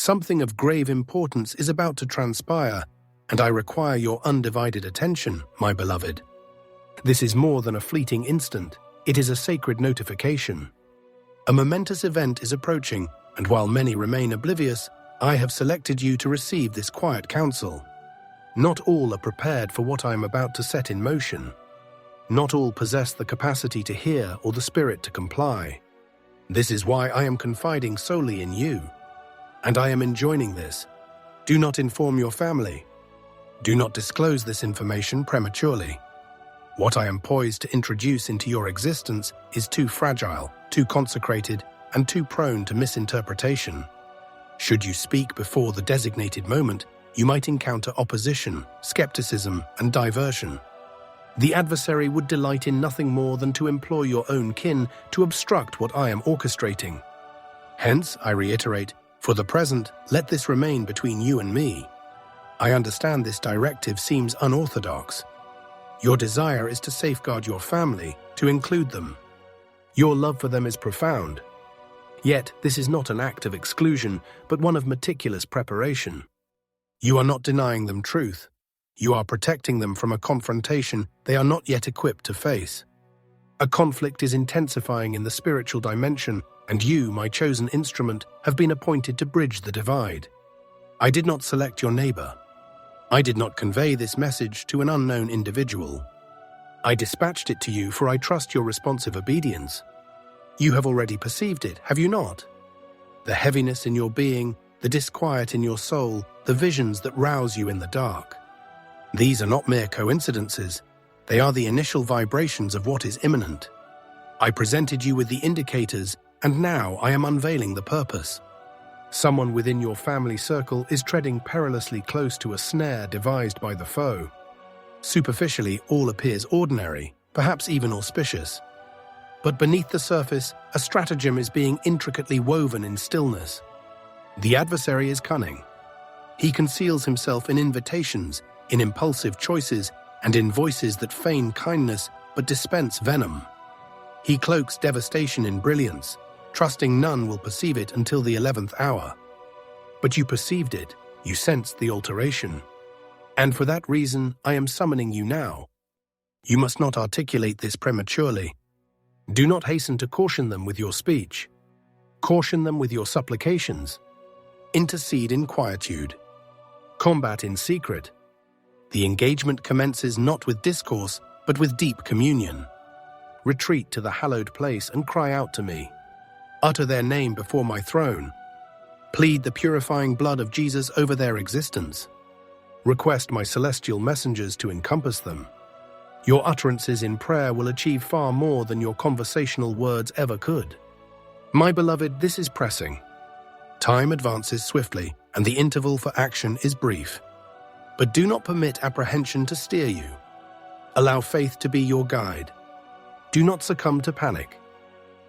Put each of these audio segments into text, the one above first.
Something of grave importance is about to transpire, and I require your undivided attention, my beloved. This is more than a fleeting instant. It is a sacred notification. A momentous event is approaching, and while many remain oblivious, I have selected you to receive this quiet counsel. Not all are prepared for what I am about to set in motion. Not all possess the capacity to hear or the spirit to comply. This is why I am confiding solely in you. And I am enjoining this. Do not inform your family. Do not disclose this information prematurely. What I am poised to introduce into your existence is too fragile, too consecrated, and too prone to misinterpretation. Should you speak before the designated moment, you might encounter opposition, skepticism, and diversion. The adversary would delight in nothing more than to employ your own kin to obstruct what I am orchestrating. Hence, I reiterate, for the present, let this remain between you and me. I understand this directive seems unorthodox. Your desire is to safeguard your family, to include them. Your love for them is profound. Yet, this is not an act of exclusion, but one of meticulous preparation. You are not denying them truth. You are protecting them from a confrontation they are not yet equipped to face. A conflict is intensifying in the spiritual dimension, and you, my chosen instrument, have been appointed to bridge the divide. I did not select your neighbor. I did not convey this message to an unknown individual. I dispatched it to you, for I trust your responsive obedience. You have already perceived it, have you not? The heaviness in your being, the disquiet in your soul, the visions that rouse you in the dark. These are not mere coincidences. They are the initial vibrations of what is imminent. I presented you with the indicators, and now I am unveiling the purpose. Someone within your family circle is treading perilously close to a snare devised by the foe. Superficially, all appears ordinary, perhaps even auspicious. But beneath the surface, a stratagem is being intricately woven in stillness. The adversary is cunning. He conceals himself in invitations, in impulsive choices, and in voices that feign kindness but dispense venom. He cloaks devastation in brilliance, trusting none will perceive it until the 11th hour. But you perceived it, you sensed the alteration. And for that reason, I am summoning you now. You must not articulate this prematurely. Do not hasten to caution them with your speech. Caution them with your supplications. Intercede in quietude. Combat in secret. The engagement commences not with discourse, but with deep communion. Retreat to the hallowed place and cry out to me. Utter their name before my throne. Plead the purifying blood of Jesus over their existence. Request my celestial messengers to encompass them. Your utterances in prayer will achieve far more than your conversational words ever could. My beloved, this is pressing. Time advances swiftly, and the interval for action is brief. But do not permit apprehension to steer you. Allow faith to be your guide. Do not succumb to panic.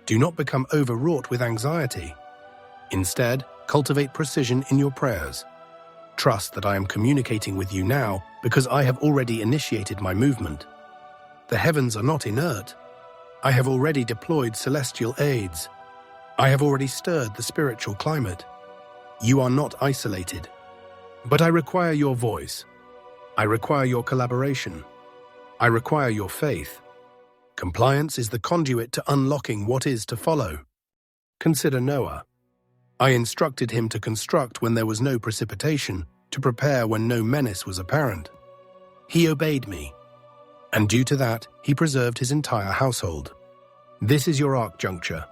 Do not become overwrought with anxiety. Instead, cultivate precision in your prayers. Trust that I am communicating with you now because I have already initiated my movement. The heavens are not inert. I have already deployed celestial aids. I have already stirred the spiritual climate. You are not isolated. But I require your voice. I require your collaboration. I require your faith. Compliance is the conduit to unlocking what is to follow. Consider Noah. I instructed him to construct when there was no precipitation, to prepare when no menace was apparent. He obeyed me, and due to that, he preserved his entire household. This is your arc juncture.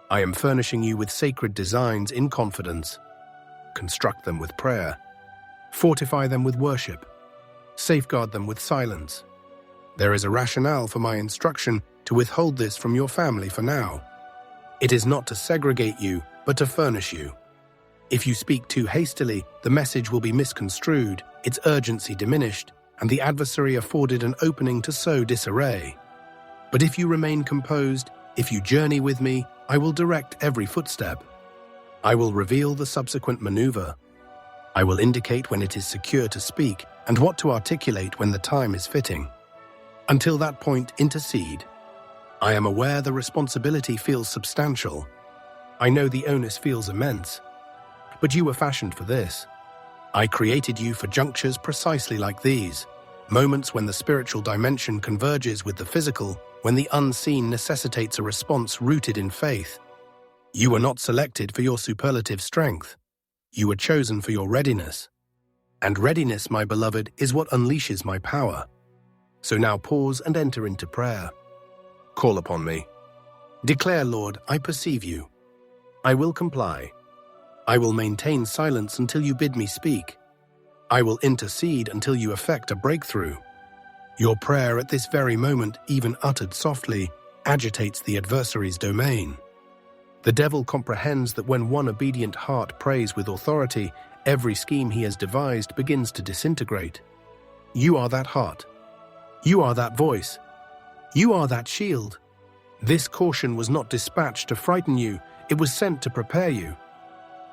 I am furnishing you with sacred designs in confidence. Construct them with prayer. Fortify them with worship. Safeguard them with silence. There is a rationale for my instruction to withhold this from your family for now. It is not to segregate you, but to furnish you. If you speak too hastily, the message will be misconstrued, its urgency diminished, and the adversary afforded an opening to sow disarray. But if you remain composed, if you journey with me, I will direct every footstep. I will reveal the subsequent maneuver. I will indicate when it is secure to speak and what to articulate when the time is fitting. Until that point, intercede. I am aware the responsibility feels substantial. I know the onus feels immense. But you were fashioned for this. I created you for junctures precisely like these, moments when the spiritual dimension converges with the physical, when the unseen necessitates a response rooted in faith. You were not selected for your superlative strength. You were chosen for your readiness. And readiness, my beloved, is what unleashes my power. So now pause and enter into prayer. Call upon me. Declare, Lord, I perceive you. I will comply. I will maintain silence until you bid me speak. I will intercede until you effect a breakthrough. Your prayer at this very moment, even uttered softly, agitates the adversary's domain. The devil comprehends that when one obedient heart prays with authority, every scheme he has devised begins to disintegrate. You are that heart. You are that voice. You are that shield. This caution was not dispatched to frighten you, it was sent to prepare you.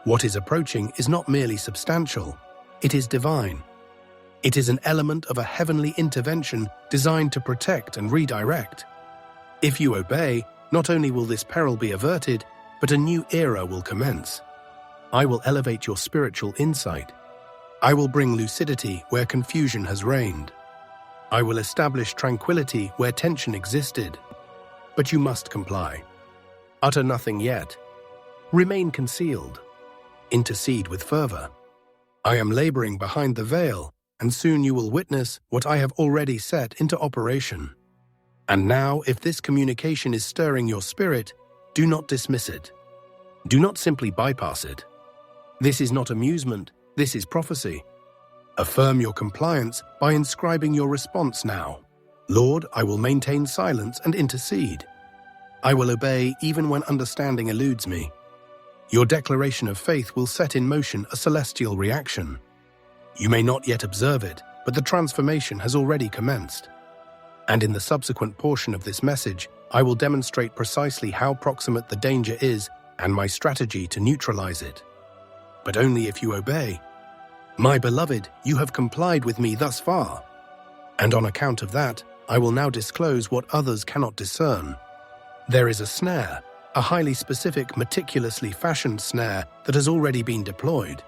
What is approaching is not merely substantial, it is divine. It is an element of a heavenly intervention designed to protect and redirect. If you obey, not only will this peril be averted, but a new era will commence. I will elevate your spiritual insight. I will bring lucidity where confusion has reigned. I will establish tranquility where tension existed. But you must comply. Utter nothing yet. Remain concealed. Intercede with fervor. I am laboring behind the veil, and soon you will witness what I have already set into operation. And now, if this communication is stirring your spirit, do not dismiss it. Do not simply bypass it. This is not amusement, this is prophecy. Affirm your compliance by inscribing your response now. Lord, I will maintain silence and intercede. I will obey even when understanding eludes me. Your declaration of faith will set in motion a celestial reaction. You may not yet observe it, but the transformation has already commenced. And in the subsequent portion of this message, I will demonstrate precisely how proximate the danger is and my strategy to neutralize it. But only if you obey. My beloved, you have complied with me thus far. And on account of that, I will now disclose what others cannot discern. There is a snare, a highly specific, meticulously fashioned snare that has already been deployed.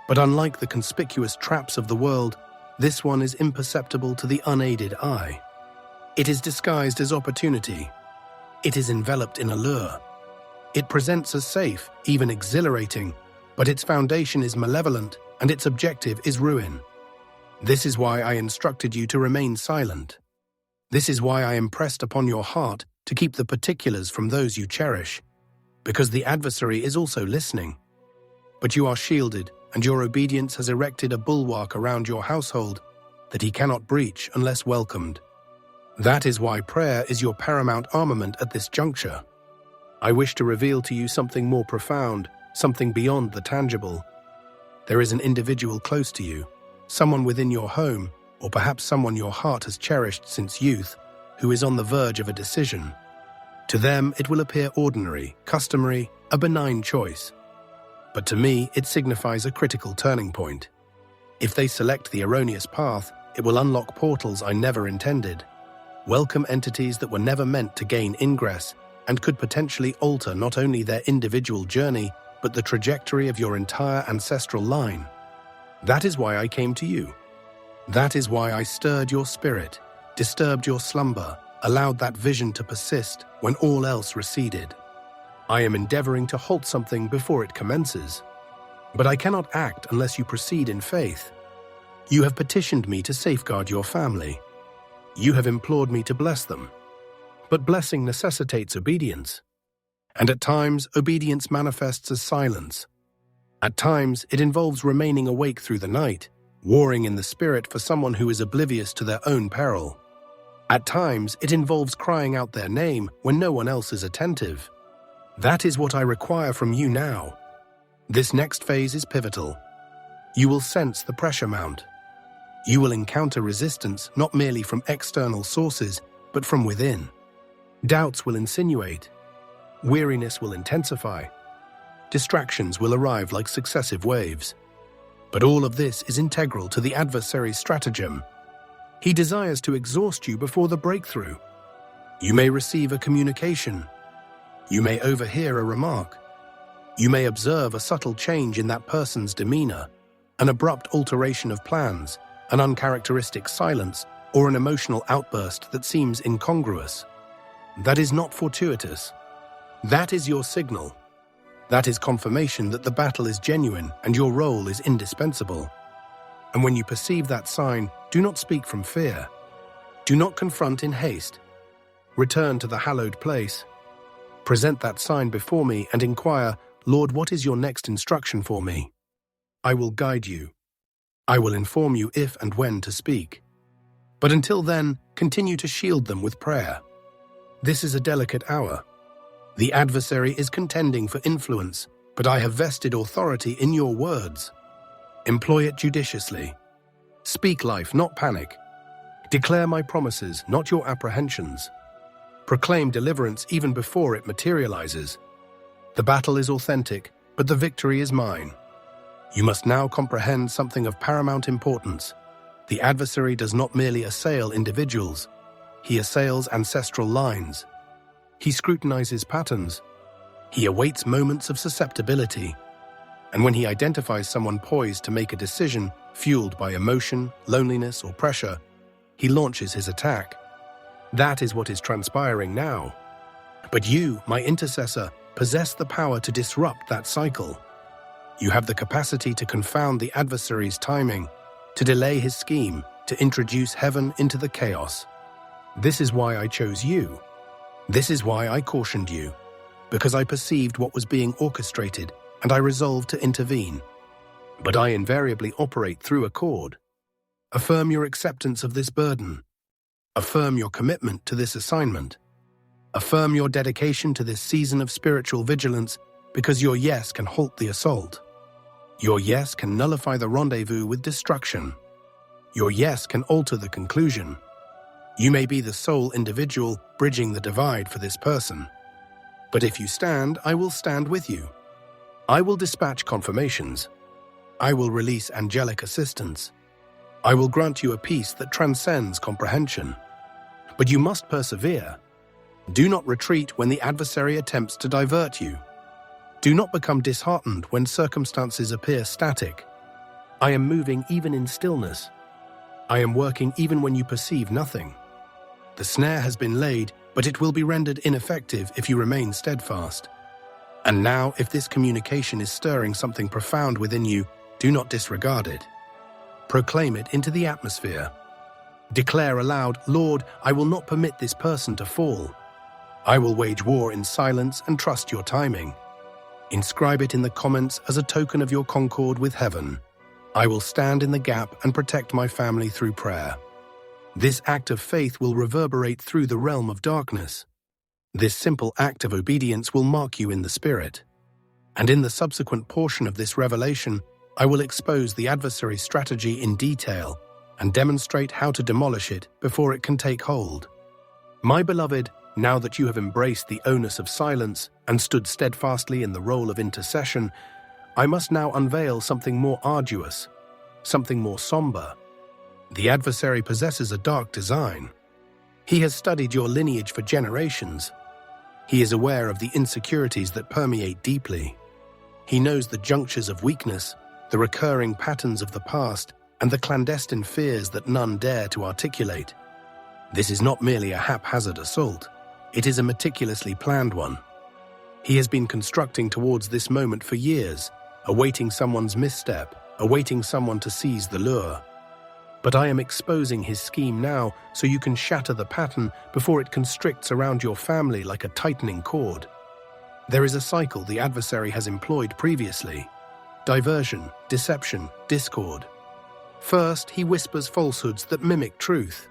But unlike the conspicuous traps of the world, this one is imperceptible to the unaided eye. It is disguised as opportunity. It is enveloped in allure. It presents as safe, even exhilarating, but its foundation is malevolent and its objective is ruin. This is why I instructed you to remain silent. This is why I impressed upon your heart to keep the particulars from those you cherish, because the adversary is also listening. But you are shielded, and your obedience has erected a bulwark around your household that he cannot breach unless welcomed. That is why prayer is your paramount armament at this juncture. I wish to reveal to you something more profound, something beyond the tangible. There is an individual close to you, someone within your home, or perhaps someone your heart has cherished since youth, who is on the verge of a decision. To them, it will appear ordinary, customary, a benign choice. But to me, it signifies a critical turning point. If they select the erroneous path, it will unlock portals I never intended, welcome entities that were never meant to gain ingress, and could potentially alter not only their individual journey, but the trajectory of your entire ancestral line. That is why I came to you. That is why I stirred your spirit, disturbed your slumber, allowed that vision to persist when all else receded. I am endeavoring to halt something before it commences. But I cannot act unless you proceed in faith. You have petitioned me to safeguard your family. You have implored me to bless them. But blessing necessitates obedience. And at times, obedience manifests as silence. At times, it involves remaining awake through the night, warring in the spirit for someone who is oblivious to their own peril. At times, it involves crying out their name when no one else is attentive. That is what I require from you now. This next phase is pivotal. You will sense the pressure mount. You will encounter resistance not merely from external sources, but from within. Doubts will insinuate. Weariness will intensify. Distractions will arrive like successive waves. But all of this is integral to the adversary's stratagem. He desires to exhaust you before the breakthrough. You may receive a communication. You may overhear a remark. You may observe a subtle change in that person's demeanor, an abrupt alteration of plans, an uncharacteristic silence, or an emotional outburst that seems incongruous. That is not fortuitous. That is your signal. That is confirmation that the battle is genuine and your role is indispensable. And when you perceive that sign, do not speak from fear. Do not confront in haste. Return to the hallowed place. Present that sign before me and inquire, Lord, what is your next instruction for me? I will guide you. I will inform you if and when to speak. But until then, continue to shield them with prayer. This is a delicate hour. The adversary is contending for influence, but I have vested authority in your words. Employ it judiciously. Speak life, not panic. Declare my promises, not your apprehensions. Proclaim deliverance even before it materializes. The battle is authentic, but the victory is mine. You must now comprehend something of paramount importance. The adversary does not merely assail individuals. He assails ancestral lines. He scrutinizes patterns. He awaits moments of susceptibility. And when he identifies someone poised to make a decision, fueled by emotion, loneliness, or pressure, he launches his attack. That is what is transpiring now. But you, my intercessor, possess the power to disrupt that cycle. You have the capacity to confound the adversary's timing, to delay his scheme, to introduce heaven into the chaos. This is why I chose you. This is why I cautioned you, because I perceived what was being orchestrated and I resolved to intervene. But I invariably operate through accord. Affirm your acceptance of this burden. Affirm your commitment to this assignment. Affirm your dedication to this season of spiritual vigilance, because your yes can halt the assault. Your yes can nullify the rendezvous with destruction. Your yes can alter the conclusion. You may be the sole individual bridging the divide for this person. But if you stand, I will stand with you. I will dispatch confirmations. I will release angelic assistance. I will grant you a peace that transcends comprehension. But you must persevere. Do not retreat when the adversary attempts to divert you. Do not become disheartened when circumstances appear static. I am moving even in stillness. I am working even when you perceive nothing. The snare has been laid, but it will be rendered ineffective if you remain steadfast. And now, if this communication is stirring something profound within you, do not disregard it. Proclaim it into the atmosphere. Declare aloud, Lord, I will not permit this person to fall. I will wage war in silence and trust your timing. Inscribe it in the comments as a token of your concord with heaven. I will stand in the gap and protect my family through prayer. This act of faith will reverberate through the realm of darkness. This simple act of obedience will mark you in the spirit. And in the subsequent portion of this revelation, I will expose the adversary's strategy in detail and demonstrate how to demolish it before it can take hold. My beloved, now that you have embraced the onus of silence and stood steadfastly in the role of intercession, I must now unveil something more arduous, something more somber. The adversary possesses a dark design. He has studied your lineage for generations. He is aware of the insecurities that permeate deeply. He knows the junctures of weakness, the recurring patterns of the past, and the clandestine fears that none dare to articulate. This is not merely a haphazard assault. It is a meticulously planned one. He has been constructing towards this moment for years, awaiting someone's misstep, awaiting someone to seize the lure. But I am exposing his scheme now so you can shatter the pattern before it constricts around your family like a tightening cord. There is a cycle the adversary has employed previously: diversion, deception, discord. First, he whispers falsehoods that mimic truth.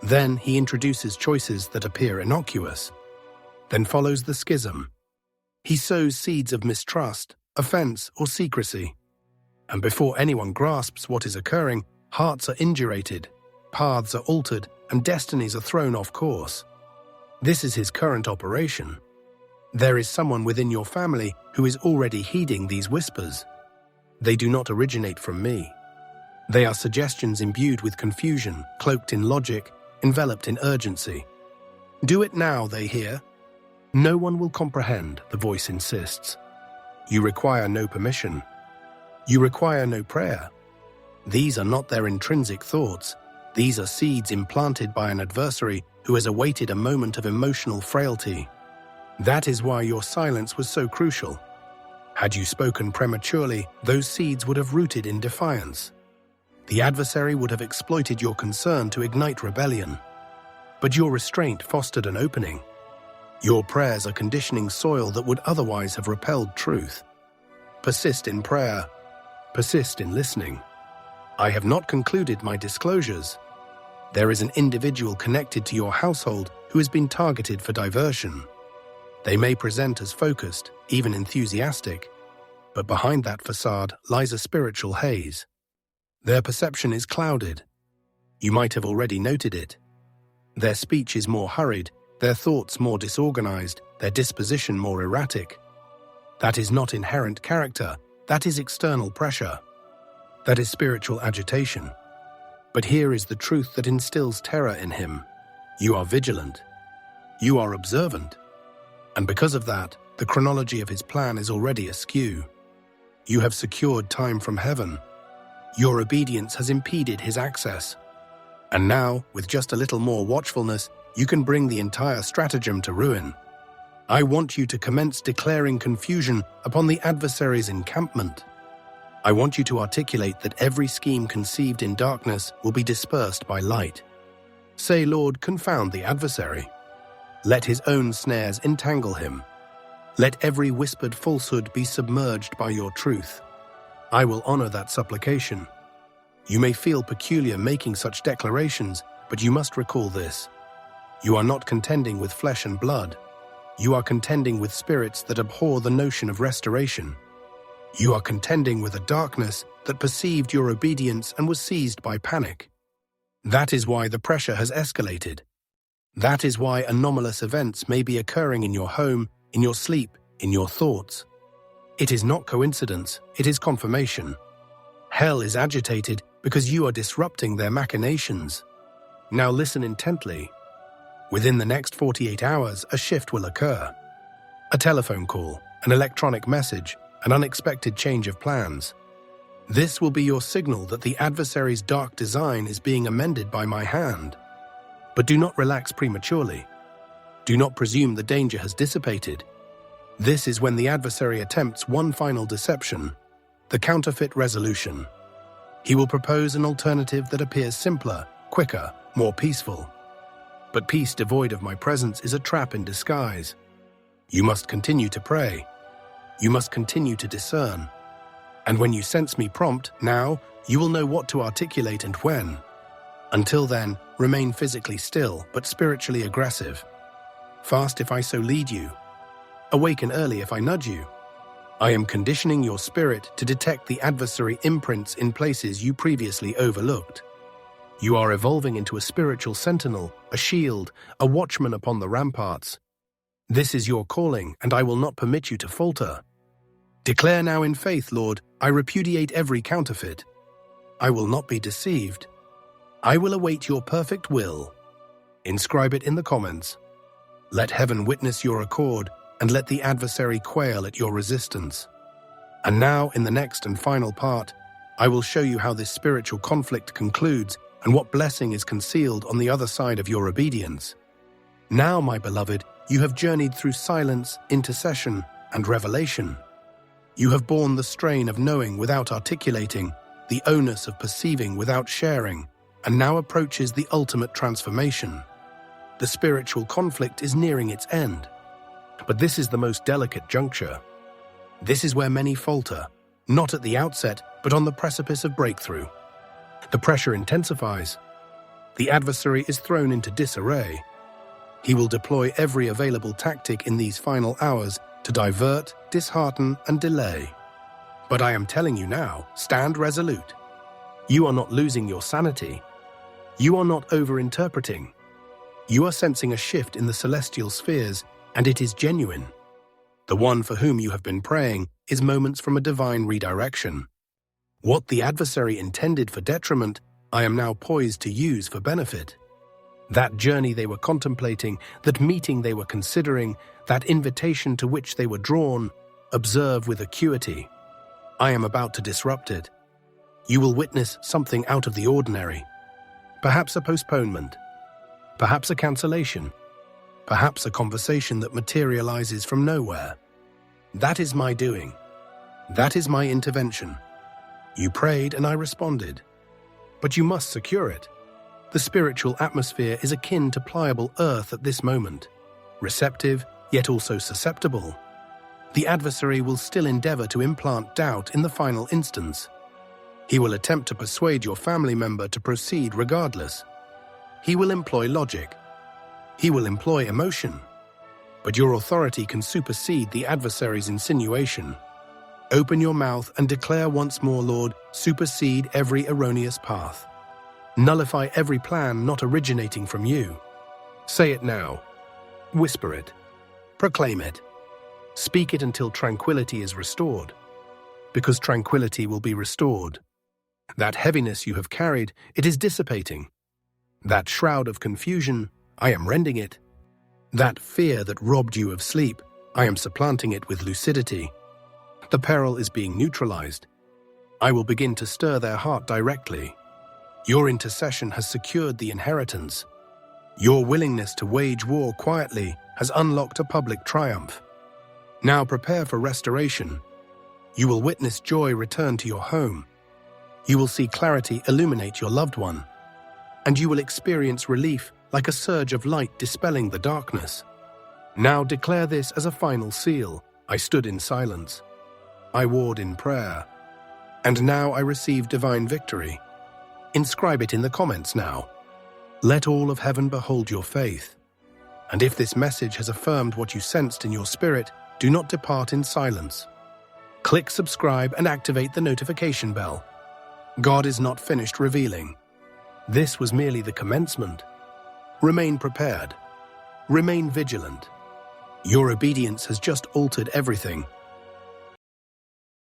Then he introduces choices that appear innocuous. Then follows the schism. He sows seeds of mistrust, offense, or secrecy. And before anyone grasps what is occurring, hearts are indurated, paths are altered, and destinies are thrown off course. This is his current operation. There is someone within your family who is already heeding these whispers. They do not originate from me. They are suggestions imbued with confusion, cloaked in logic, enveloped in urgency. Do it now, they hear. No one will comprehend, the voice insists. You require no permission. You require no prayer. These are not their intrinsic thoughts. These are seeds implanted by an adversary who has awaited a moment of emotional frailty. That is why your silence was so crucial. Had you spoken prematurely, those seeds would have rooted in defiance. The adversary would have exploited your concern to ignite rebellion. But your restraint fostered an opening. Your prayers are conditioning soil that would otherwise have repelled truth. Persist in prayer. Persist in listening. I have not concluded my disclosures. There is an individual connected to your household who has been targeted for diversion. They may present as focused, even enthusiastic, but behind that facade lies a spiritual haze. Their perception is clouded. You might have already noted it. Their speech is more hurried, their thoughts more disorganized, their disposition more erratic. That is not inherent character, that is external pressure. That is spiritual agitation. But here is the truth that instills terror in him. You are vigilant. You are observant. And because of that, the chronology of his plan is already askew. You have secured time from heaven. Your obedience has impeded his access. And now, with just a little more watchfulness, you can bring the entire stratagem to ruin. I want you to commence declaring confusion upon the adversary's encampment. I want you to articulate that every scheme conceived in darkness will be dispersed by light. Say, Lord, confound the adversary. Let his own snares entangle him. Let every whispered falsehood be submerged by your truth. I will honor that supplication. You may feel peculiar making such declarations, but you must recall this. You are not contending with flesh and blood. You are contending with spirits that abhor the notion of restoration. You are contending with a darkness that perceived your obedience and was seized by panic. That is why the pressure has escalated. That is why anomalous events may be occurring in your home, in your sleep, in your thoughts. It is not coincidence, it is confirmation. Hell is agitated because you are disrupting their machinations. Now listen intently. Within the next 48 hours, a shift will occur. A telephone call, an electronic message, an unexpected change of plans. This will be your signal that the adversary's dark design is being amended by my hand. But do not relax prematurely. Do not presume the danger has dissipated. This is when the adversary attempts one final deception, the counterfeit resolution. He will propose an alternative that appears simpler, quicker, more peaceful. But peace devoid of my presence is a trap in disguise. You must continue to pray. You must continue to discern. And when you sense me prompt, now, you will know what to articulate and when. Until then, remain physically still, but spiritually aggressive. Fast if I so lead you. Awaken early if I nudge you. I am conditioning your spirit to detect the adversary imprints in places you previously overlooked. You are evolving into a spiritual sentinel, a shield, a watchman upon the ramparts. This is your calling, and I will not permit you to falter. Declare now in faith, Lord, I repudiate every counterfeit. I will not be deceived. I will await your perfect will. Inscribe it in the comments. Let heaven witness your accord, and let the adversary quail at your resistance. And now, in the next and final part, I will show you how this spiritual conflict concludes and what blessing is concealed on the other side of your obedience. Now, my beloved, you have journeyed through silence, intercession, and revelation. You have borne the strain of knowing without articulating, the onus of perceiving without sharing, and now approaches the ultimate transformation. The spiritual conflict is nearing its end. But this is the most delicate juncture. This is where many falter, not at the outset, but on the precipice of breakthrough. The pressure intensifies. The adversary is thrown into disarray. He will deploy every available tactic in these final hours to divert, dishearten, and delay. But I am telling you now, stand resolute. You are not losing your sanity. You are not over-interpreting. You are sensing a shift in the celestial spheres, and it is genuine. The one for whom you have been praying is moments from a divine redirection. What the adversary intended for detriment, I am now poised to use for benefit. That journey they were contemplating, that meeting they were considering, that invitation to which they were drawn, Observe with acuity. I am about to disrupt it. You will witness something out of the ordinary. Perhaps a postponement. Perhaps a cancellation. Perhaps a conversation that materializes from nowhere. That is my doing. That is my intervention. You prayed and I responded. But you must secure it. The spiritual atmosphere is akin to pliable earth at this moment, receptive, yet also susceptible. The adversary will still endeavor to implant doubt in the final instance. He will attempt to persuade your family member to proceed regardless. He will employ logic. He will employ emotion. But your authority can supersede the adversary's insinuation. Open your mouth and declare once more, Lord, supersede every erroneous path. Nullify every plan not originating from you. Say it now. Whisper it. Proclaim it. Speak it until tranquility is restored. Because tranquility will be restored. That heaviness you have carried, it is dissipating. That shroud of confusion, I am rending it. That fear that robbed you of sleep, I am supplanting it with lucidity. The peril is being neutralized. I will begin to stir their heart directly. Your intercession has secured the inheritance. Your willingness to wage war quietly has unlocked a public triumph. Now prepare for restoration. You will witness joy return to your home. You will see clarity illuminate your loved one. And you will experience relief like a surge of light dispelling the darkness. Now declare this as a final seal. I stood in silence. I warred in prayer. And now I receive divine victory. Inscribe it in the comments now. Let all of heaven behold your faith. And if this message has affirmed what you sensed in your spirit, do not depart in silence. Click subscribe and activate the notification bell. God is not finished revealing. This was merely the commencement. Remain prepared. Remain vigilant. Your obedience has just altered everything,